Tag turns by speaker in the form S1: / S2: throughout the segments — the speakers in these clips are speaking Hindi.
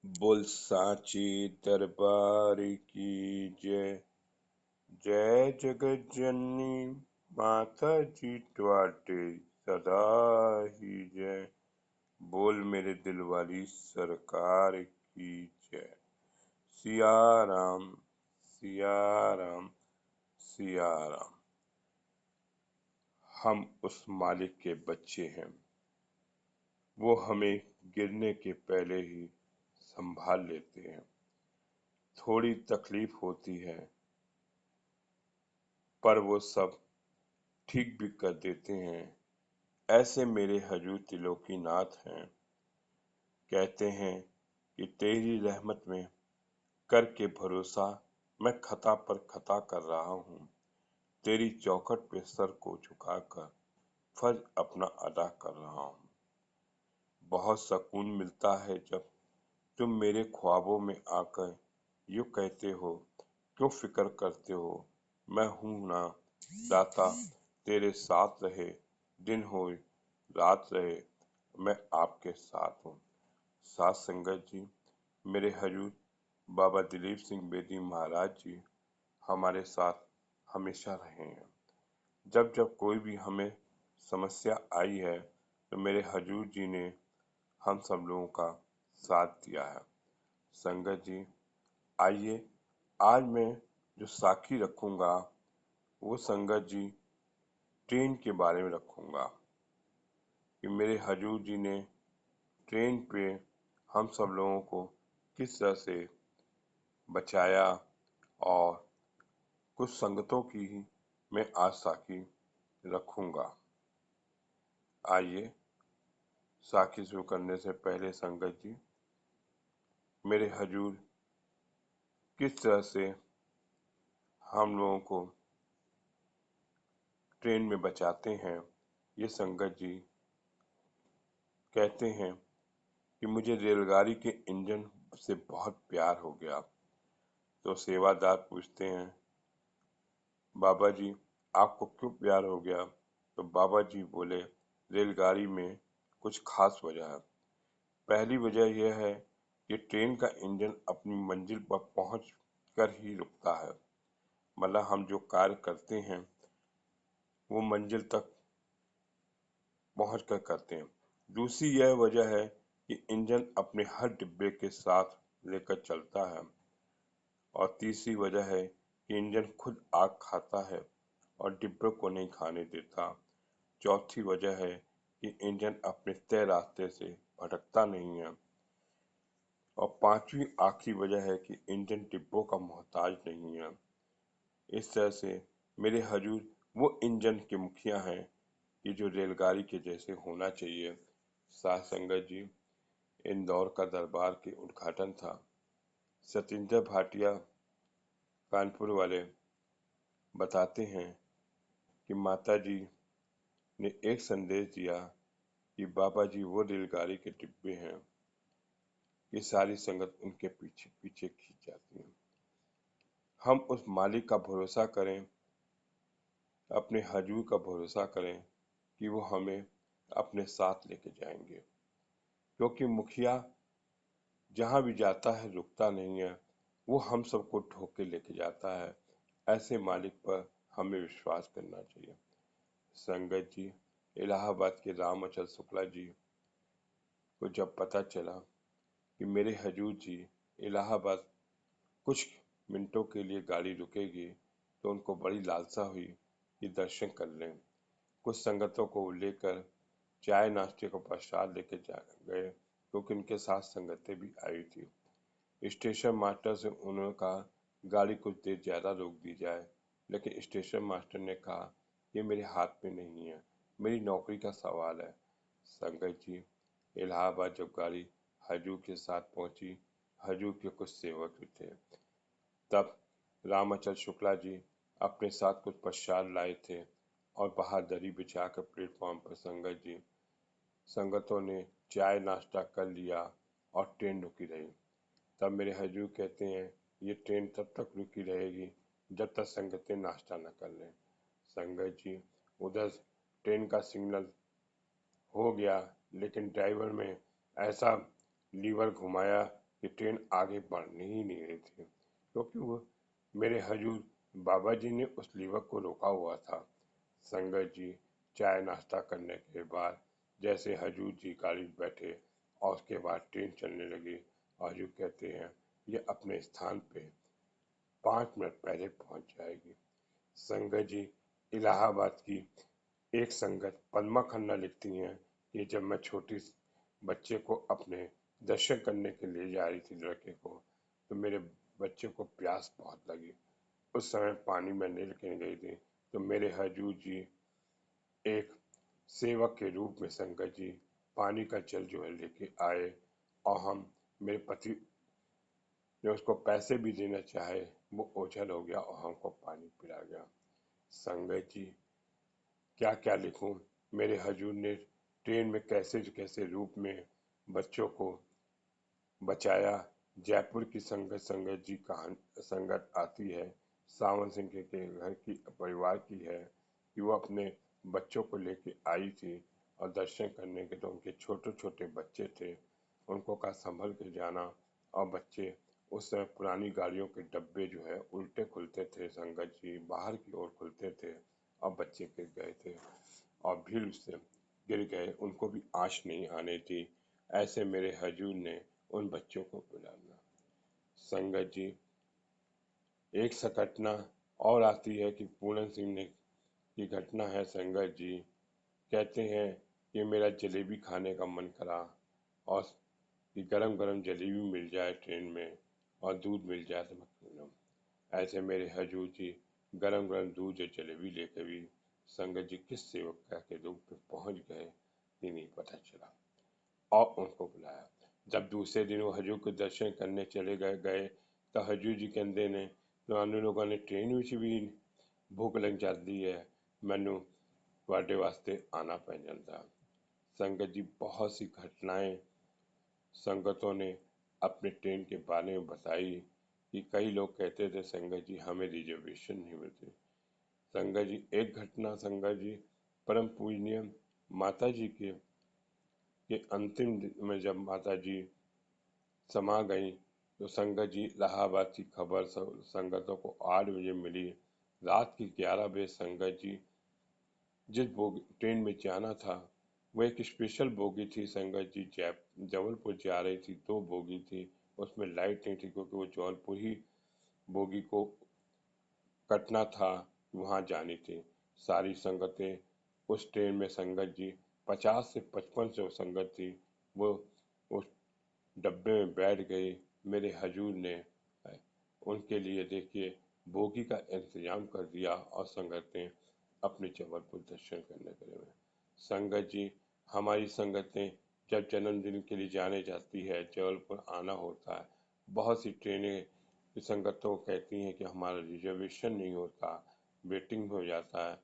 S1: बोल सांची दरबार की जय। जय जगत जननी माता जी ट्वाटे सदा ही जय। बोल मेरे दिल वाली सरकार की जय। सिया राम सिया राम सिया राम। हम उस मालिक के बच्चे हैं, वो हमें गिरने के पहले ही संभाल लेते हैं। थोड़ी तकलीफ होती है पर वो सब ठीक भी कर देते हैं। ऐसे मेरे हजूर त्रिलोकीनाथ हैं। कहते हैं कि तेरी रहमत में करके भरोसा मैं खता पर खता कर रहा हूँ। तेरी चौखट पे सर को झुकाकर फर्ज अपना अदा कर रहा हूँ। बहुत सुकून मिलता है जब तुम मेरे ख्वाबों में आकर यूँ कहते हो, क्यों फिक्र करते हो, मैं हूँ ना दाता, तेरे साथ रहे दिन हो रात रहे, मैं आपके साथ हूँ। साथ संगत जी, मेरे हजूर बाबा दिलीप सिंह बेदी महाराज जी हमारे साथ हमेशा रहे हैं। जब जब कोई भी हमें समस्या आई है तो मेरे हजूर जी ने हम सब लोगों का साथ दिया है। संगत जी, आइए आज मैं जो साखी रखूंगा वो संगत जी ट्रेन के बारे में रखूंगा कि मेरे हजूर जी ने ट्रेन पे हम सब लोगों को किस तरह से बचाया और कुछ संगतों की ही मैं आज साखी रखूंगा। आइए साखी शुरू करने से पहले संगत जी, मेरे हजूर किस तरह से हम लोगों को ट्रेन में बचाते हैं, ये संगत जी कहते हैं कि मुझे रेलगाड़ी के इंजन से बहुत प्यार हो गया। तो सेवादार पूछते हैं, बाबा जी आपको क्यों प्यार हो गया? तो बाबा जी बोले, रेलगाड़ी में कुछ खास वजह है। पहली वजह यह है कि ट्रेन का इंजन अपनी मंजिल पर पहुंच कर ही रुकता है। मतलब हम जो कार्य करते हैं वो मंजिल तक पहुंच कर करते हैं। दूसरी यह वजह है कि इंजन अपने हर डिब्बे के साथ लेकर चलता है। और तीसरी वजह है कि इंजन खुद आग खाता है और डिब्बे को नहीं खाने देता। चौथी वजह है कि इंजन अपने तय रास्ते से भटकता नहीं है। और पांचवी आखिरी वजह है कि इंजन डिब्बों का मोहताज नहीं है। इस तरह से मेरे हजूर वो इंजन के मुखिया हैं कि जो रेलगाड़ी के जैसे होना चाहिए। साथ संगत जी, इंदौर का दरबार के उद्घाटन था। सतिंदर भाटिया कानपुर वाले बताते हैं कि माता जी ने एक संदेश दिया कि बाबा जी वो रेलगाड़ी के डिब्बे हैं कि सारी संगत उनके पीछे पीछे खींच जाती है। हम उस मालिक का भरोसा करें, अपने हजूर का भरोसा करें कि वो हमें अपने साथ लेके जाएंगे। क्योंकि मुखिया जहाँ भी जाता है रुकता नहीं है, वो हम सबको ढोक के लेके जाता है। ऐसे मालिक पर हमें विश्वास करना चाहिए। संगत जी, इलाहाबाद के राम अचल शुक्ला जी को जब पता चला कि मेरे हजूर जी इलाहाबाद कुछ मिनटों के लिए गाड़ी रुकेगी तो उनको बड़ी लालसा हुई कि दर्शन कर लें। कुछ संगतों को लेकर चाय नाश्ते का प्रसाद लेके जा गए क्योंकि उनके साथ संगतें भी आई थी। स्टेशन मास्टर से उन्होंने कहा गाड़ी कुछ देर ज्यादा रोक दी जाए, लेकिन स्टेशन मास्टर ने कहा ये मेरे हाथ में नहीं है, मेरी नौकरी का सवाल है। संगत जी, इलाहाबाद जब गाड़ी हजूर के साथ पहुंची, हजूर के कुछ सेवक भी थे। तब रामाचल शुक्ला जी अपने साथ कुछ प्रसाद लाए थे और बाहर दरी बिछाकर प्लेटफॉर्म पर संगत जी संगतों ने चाय नाश्ता कर लिया और ट्रेन रुकी रही। तब मेरे हजूर कहते हैं ये ट्रेन तब तक रुकी रहेगी जब तक संगतें नाश्ता न कर लें। संगत जी, उधर ट्रेन का सिग्नल हो गया, लेकिन ड्राइवर में ऐसा लीवर घुमाया कि ट्रेन आगे बढ़ने ही नहीं रही थी, क्योंकि वो मेरे हजूर बाबा जी ने उस लीवर को रोका हुआ था। संगत जी, चाय नाश्ता करने के बाद जैसे हजूर जी गाड़ी में बैठे और उसके बाद ट्रेन चलने लगी, और हजूर कहते हैं ये अपने स्थान पे 5 मिनट पहले पहुंच जाएगी। संगत जी, इलाहाबाद की एक संगत पद्मा खन्ना लिखती हैं कि जब मैं छोटी बच्चे को अपने दर्शन करने के लिए जा रही थी लड़के को, तो मेरे बच्चे को प्यास बहुत लगी। उस समय पानी मैं नहीं लेके गई थी, तो मेरे हजूर जी एक सेवक के रूप में संगत जी पानी का जल जो है लेके आए, और हम मेरे पति ने उसको पैसे भी देना चाहे, वो ओझल हो गया और हमको पानी पिला गया। संगत जी, क्या क्या लिखूं, मेरे हजूर ने ट्रेन में कैसे कैसे रूप में बच्चों को बचाया। जयपुर की संगत संगत जी कहानी संगत आती है, सावन सिंह के घर की परिवार की है, कि वो अपने बच्चों को लेके आई थी और दर्शन करने के, तो उनके छोटे छोटे बच्चे थे, उनको का संभल के जाना। और बच्चे उस समय पुरानी गाड़ियों के डब्बे जो है उल्टे खुलते थे, संगत जी बाहर की ओर खुलते थे, और बच्चे गिर गए थे और भीड़ से गिर गए, उनको भी आँच नहीं आने दी। ऐसे मेरे हजूर ने उन बच्चों को बुलाना। संगत जी, एक घटना और आती है कि पूरन सिंह ने की घटना है। संगत जी कहते हैं कि मेरा जलेबी खाने का मन करा, और कि गरम गरम जलेबी मिल जाए ट्रेन में और दूध मिल जाए तो मैं क्यों ना। ऐसे मेरे हजूर जी गरम गरम दूध और जलेबी लेकर भी संगत जी किस सेवक के रूप में पहुंच गए ये नहीं पता चला, और उनको बुलाया। जब दूसरे दिन वो हजूर के दर्शन करने चले गए तो हजूर जी कहते ने ਤੁਹਾਨੂੰ ਲੋਕਾਂ ਨੇ ट्रेन ਵਿੱਚ भी भूख लग जाती है, मैनू ਤੁਹਾਡੇ वास्ते आना पै जाता। संगत जी, बहुत सी घटनाएं संगतों ने अपने ट्रेन के बारे में बताई कि कई लोग कहते थे संगत जी हमें रिजर्वेशन नहीं मिलती। संगत जी, एक घटना संगत जी परम पूजनीय माता जी के अंतिम दिन में जब माता जी समा गई, तो संगत जी इलाहाबाद की खबर संगतों को 8 बजे मिली। रात की 11 बजे संगत जी जिस बोगी ट्रेन में जाना था वो एक स्पेशल बोगी थी। संगत जी जबलपुर जा रही थी, 2 बोगी थी, उसमें लाइट नहीं थी क्योंकि वो जबलपुर ही बोगी को कटना था, वहाँ जानी थी। सारी संगतें उस ट्रेन में संगत जी 50 से 55 जो संगत थी वो उस डब्बे में बैठ गई। मेरे हजूर ने उनके लिए देखिए बोगी का इंतजाम कर दिया और संगतें अपने जबलपुर दर्शन करने के लिए। संगत जी, हमारी संगतें जब जन्मदिन के लिए जाने जाती है, जबलपुर आना होता है, बहुत सी ट्रेनें संगतों को कहती हैं कि हमारा रिजर्वेशन नहीं होता, वेटिंग हो जाता है।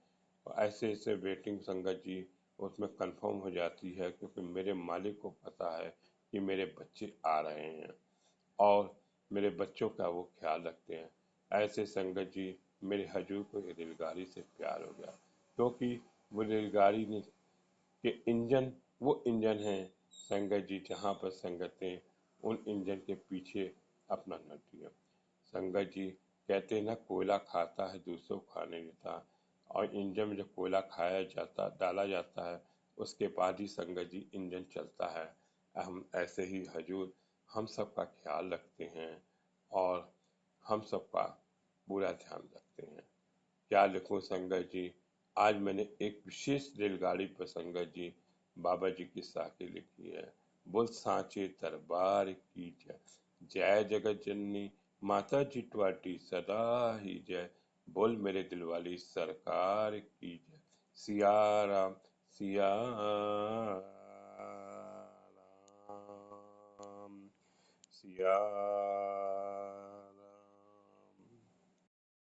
S1: और ऐसे ऐसे वेटिंग संगत जी उसमें कंफर्म हो जाती है, क्योंकि मेरे मालिक को पता है कि मेरे बच्चे आ रहे हैं और मेरे बच्चों का वो ख्याल रखते हैं। ऐसे संगत जी मेरे हजूर को ये रेलगाड़ी से प्यार हो गया, क्योंकि वो रेलगाड़ी ने के इंजन वो इंजन है संगत जी जहाँ पर संगतें उन इंजन के पीछे अपना नटी है। संगत जी कहते हैं ना, कोयला खाता है दूसरों को खाने देता, और इंजन में जब कोयला खाया जाता डाला जाता है उसके बाद ही संगत जी इंजन चलता है। हम ऐसे ही हजूर हम सब का ख्याल रखते हैं और हम सब का पूरा ध्यान रखते हैं। क्या लिखूं संगत जी, आज मैंने एक विशेष रेलगाड़ी पर संगत जी बाबा जी की साखी लिखी है। बोल सांचे दरबार की जय, जय जगत जननी माता जी ट्वाटी सदा ही जय, बोल मेरे दिल वाली सरकार की जय। सिया राम सिया राम सिया